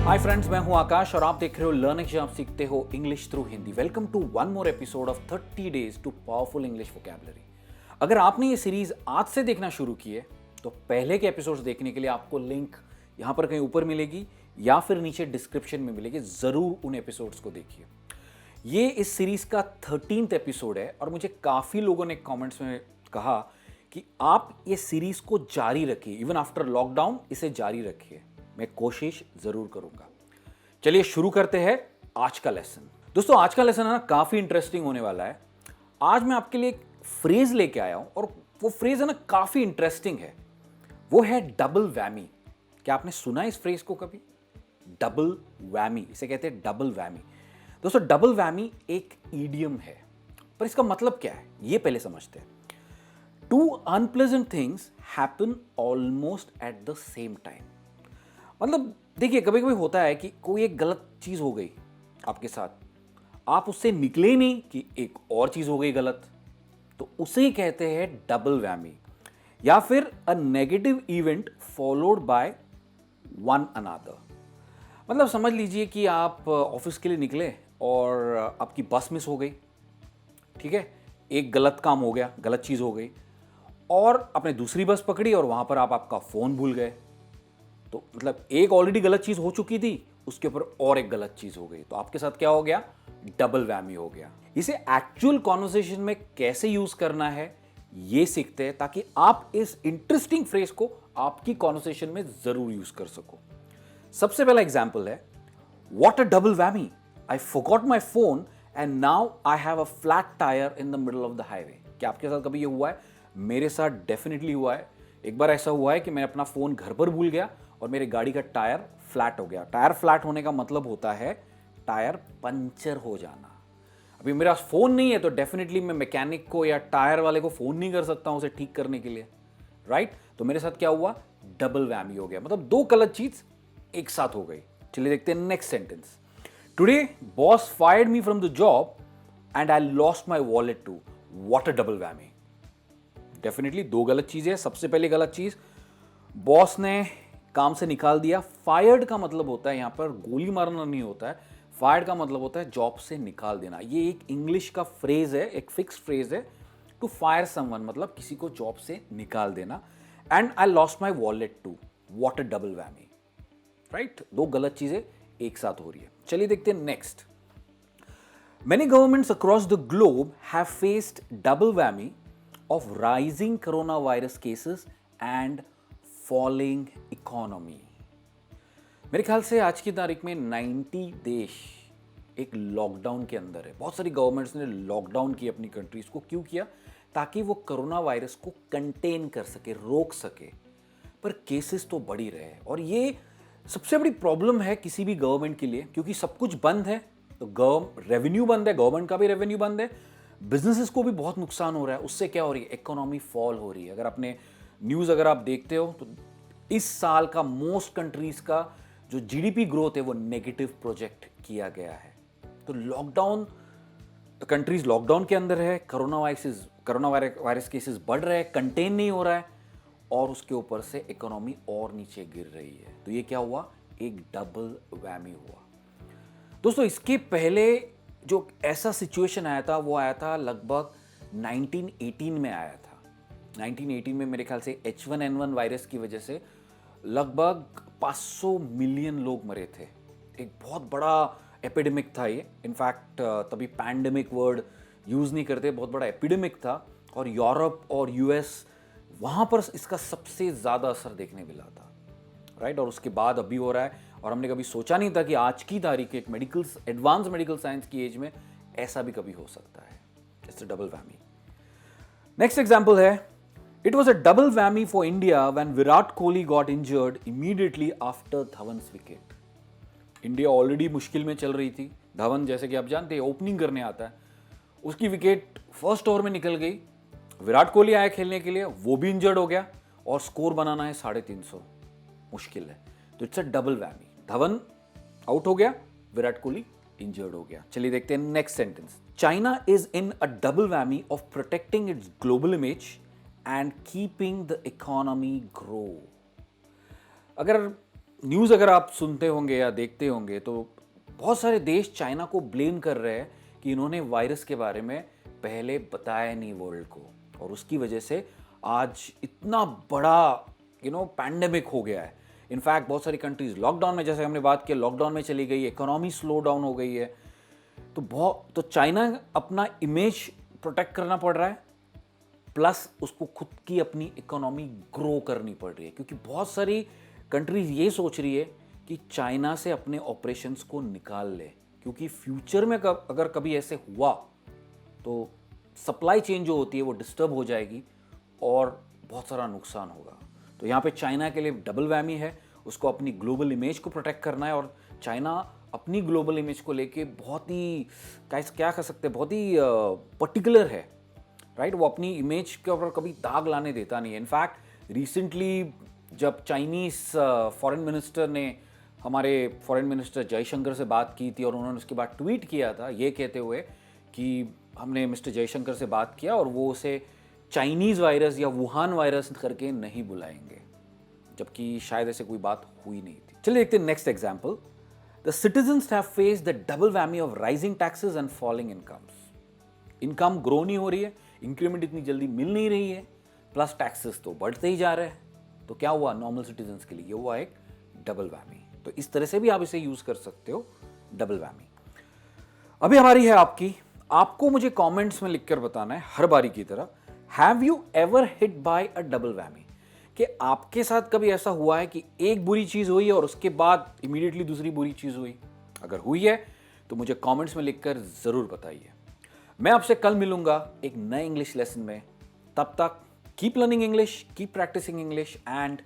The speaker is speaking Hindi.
हाय फ्रेंड्स, मैं हूं आकाश और आप देख रहे हो लर्निंग जहां आप सीखते हो English through Hindi. Welcome to one more episode of 30 days to powerful English vocabulary. अगर आपने ये सीरीज आज से देखना शुरू की है तो पहले के एपिसोड्स देखने के लिए आपको लिंक यहां पर कहीं ऊपर मिलेगी या फिर नीचे डिस्क्रिप्शन में मिलेगी। जरूर उन एपिसोड्स को देखिए। ये इस सीरीज का 13th एपिसोड है और मुझे काफी लोगों ने कमेंट्स में कहा कि आप ये सीरीज को जारी रखिए, इवन आफ्टर लॉकडाउन इसे जारी रखिए। मैं कोशिश जरूर करूंगा। चलिए शुरू करते हैं आज का लेसन। दोस्तों, आज का लेसन है ना काफी इंटरेस्टिंग होने वाला है। आज मैं आपके लिए एक फ्रेज लेके आया हूं और वो फ्रेज है ना काफी इंटरेस्टिंग है। वो है डबल वैमी। क्या आपने सुना है इस फ्रेज को कभी? डबल वैमी, इसे कहते हैं डबल वैमी। दोस्तों, डबल वैमी एक ईडियम है, पर इसका मतलब क्या है ये पहले समझते हैं। Two unpleasant things happen almost at the same time. मतलब देखिए, कभी कभी होता है कि कोई एक गलत चीज हो गई आपके साथ, आप उससे निकले नहीं कि एक और चीज हो गई गलत, तो उसे ही कहते हैं डबल वैमी, या फिर a negative event followed by one another. मतलब समझ लीजिए कि आप ऑफिस के लिए निकले और आपकी बस मिस हो गई, ठीक है, एक गलत काम हो गया, गलत चीज हो गई, और आपने दूसरी बस पकड़ी और वहां पर आप आपका फोन भूल गए। तो मतलब एक ऑलरेडी गलत चीज हो चुकी थी, उसके ऊपर और एक गलत चीज हो गई, तो आपके साथ क्या हो गया? डबल वैमी हो गया। इसे एक्चुअल कॉन्वर्सेशन में कैसे यूज करना है ये सीखते हैं, ताकि आप इस इंटरेस्टिंग फ्रेज को आपकी कॉन्वर्सेशन में जरूर यूज कर सको। सबसे पहला एग्जाम्पल है, what a double whammy, I forgot my phone and now I have a flat tyre in the middle of the highway. क्या आपके साथ कभी ये हुआ है? मेरे साथ डेफिनेटली हुआ है। एक बार ऐसा हुआ है कि मैं अपना फोन घर पर भूल गया और मेरी गाड़ी का टायर फ्लैट हो गया। टायर फ्लैट होने का मतलब होता है टायर पंचर हो जाना। अभी मेरा फोन नहीं है तो डेफिनेटली मैं मैकेनिक को या टायर वाले को फोन नहीं कर सकता हूं उसे ठीक करने के लिए, राइट? तो मेरे साथ क्या हुआ? डबल वैमी हो गया, मतलब दो गलत चीज एक साथ हो गई। चलिए देखते हैं next sentence. Today boss fired me from the job and I lost my wallet too. What a double whammy. Definitely दो गलत चीजें। सबसे पहले गलत चीज, बॉस ने काम से निकाल दिया। फायर्ड का मतलब होता है यहां पर गोली मारना नहीं होता है। फायर्ड का मतलब होता है जॉब से निकाल देना। ये एक इंग्लिश का फ्रेज है, एक फिक्स फ्रेज है, टू फायर समवन, मतलब किसी को जॉब से निकाल देना। And I lost my wallet too. What a double whammy, right? दो गलत चीजें एक साथ हो रही है। चलिए देखते हैं next. Many governments across the globe have faced double whammy of rising coronavirus cases and falling economy. मेरे ख्याल से आज की तारीख में 90 देश एक लॉकडाउन के अंदर है। बहुत सारी गवर्नमेंट्स ने लॉकडाउन की अपनी कंट्रीज को। क्यों किया? ताकि वो कोरोना वायरस को कंटेन कर सके, रोक सके। पर केसेस तो बढ़ ही रहे हैं और ये सबसे बड़ी प्रॉब्लम है किसी भी गवर्नमेंट के लिए, क्योंकि सब कुछ बंद है तो रेवेन्यू बंद है, गवर्नमेंट का भी रेवेन्यू बंद है, बिजनेसेस को भी बहुत नुकसान हो रहा है। उससे क्या हो रही है? इकोनॉमी फॉल हो रही है। अगर आपने न्यूज़ अगर आप देखते हो तो इस साल का मोस्ट कंट्रीज का जो जीडीपी ग्रोथ है वो नेगेटिव प्रोजेक्ट किया गया है। तो लॉकडाउन, कंट्रीज लॉकडाउन के अंदर है, कोरोना वायरस केसेस बढ़ रहे हैं, कंटेन नहीं हो रहा है, और उसके ऊपर से इकोनॉमी और नीचे गिर रही है। तो ये क्या हुआ? एक डबल वैमी हुआ। दोस्तों, इसके पहले जो ऐसा सिचुएशन आया था वो आया था लगभग 1918 में आया था। 1918 में मेरे ख्याल से H1N1 वायरस की वजह से लगभग 500 मिलियन लोग मरे थे। एक बहुत बड़ा एपिडेमिक था ये। इनफैक्ट तभी पैंडेमिक वर्ड यूज़ नहीं करते, बहुत बड़ा एपिडेमिक था। और यूरोप और यूएस, वहाँ पर इसका सबसे ज़्यादा असर देखने मिला था, राइट? और उसके बाद अभी हो रहा है, और हमने कभी सोचा नहीं था कि आज की तारीख एक एडवांस मेडिकल साइंस की एज में ऐसा भी कभी हो सकता है। It's a double whammy. Next example है, it was a double whammy for India when Virat Kohli got injured immediately after Dhawan's wicket. India already मुश्किल में चल रही थी। धवन, जैसे कि आप जानते हैं, ओपनिंग करने आता है, उसकी विकेट फर्स्ट ओवर में निकल गई। विराट कोहली आया खेलने के लिए, वो भी इंजर्ड हो गया, और स्कोर बनाना है 350, मुश्किल है। तो it's a double whammy. Dhawan out हो गया, विराट कोहली इंजर्ड हो गया। चलिए देखते हैं next sentence. China is in a double whammy of protecting it's global image and keeping the economy grow. अगर न्यूज़ अगर आप सुनते होंगे या देखते होंगे तो बहुत सारे देश चाइना को ब्लेम कर रहे हैं कि इन्होंने वायरस के बारे में पहले बताया नहीं वर्ल्ड को, और उसकी वजह से आज इतना बड़ा पैंडेमिक हो गया है। इनफैक्ट बहुत सारी कंट्रीज लॉकडाउन में, जैसे हमने बात किया, लॉकडाउन में चली गई, इकोनॉमी स्लो डाउन हो गई है। तो चाइना अपना इमेज प्रोटेक्ट करना पड़ रहा है, प्लस उसको खुद की अपनी इकोनॉमी ग्रो करनी पड़ रही है, क्योंकि बहुत सारी कंट्रीज ये सोच रही है कि चाइना से अपने ऑपरेशंस को निकाल ले, क्योंकि फ्यूचर में अगर कभी ऐसे हुआ तो सप्लाई चेन जो होती है वो डिस्टर्ब हो जाएगी और बहुत सारा नुकसान होगा। तो यहाँ पे चाइना के लिए डबल वैमी है, उसको अपनी ग्लोबल इमेज को प्रोटेक्ट करना है, और चाइना अपनी ग्लोबल इमेज को लेके बहुत ही क्या कह सकते हैं, बहुत ही पर्टिकुलर है, राइट। वो अपनी इमेज के ऊपर कभी दाग लाने देता नहीं है। इनफैक्ट रिसेंटली जब चाइनीज़ फॉरेन मिनिस्टर ने हमारे फॉरेन मिनिस्टर जयशंकर से बात की थी, और उन्होंने उसके बाद ट्वीट किया था ये कहते हुए कि हमने मिस्टर जयशंकर से बात किया और वो उसे चाइनीज़ वायरस या वुहान वायरस करके नहीं बुलाएंगे, जबकि शायद ऐसे कोई बात हुई नहीं थी। चलिए देखते हैं next example. The citizens have faced the double whammy of rising taxes and falling incomes. Income grow नहीं हो रही है, इंक्रीमेंट इतनी जल्दी मिल नहीं रही है, प्लस टैक्सेस तो बढ़ते ही जा रहे हैं। तो क्या हुआ नॉर्मल सिटीजन्स के लिए? ये हुआ एक डबल वैमी। तो इस तरह से भी आप इसे यूज कर सकते हो, डबल वैमी। अभी हमारी है आपको मुझे कमेंट्स में लिखकर बताना है हर बारी की तरह, have you ever hit by a double whammy? कि आपके साथ कभी ऐसा हुआ है कि एक बुरी चीज हुई और उसके बाद इमीडिएटली दूसरी बुरी चीज हुई? अगर हुई है तो मुझे कमेंट्स में लिखकर जरूर बताइए। मैं आपसे कल मिलूंगा एक नए इंग्लिश लेसन में। तब तक keep learning English, keep practising English and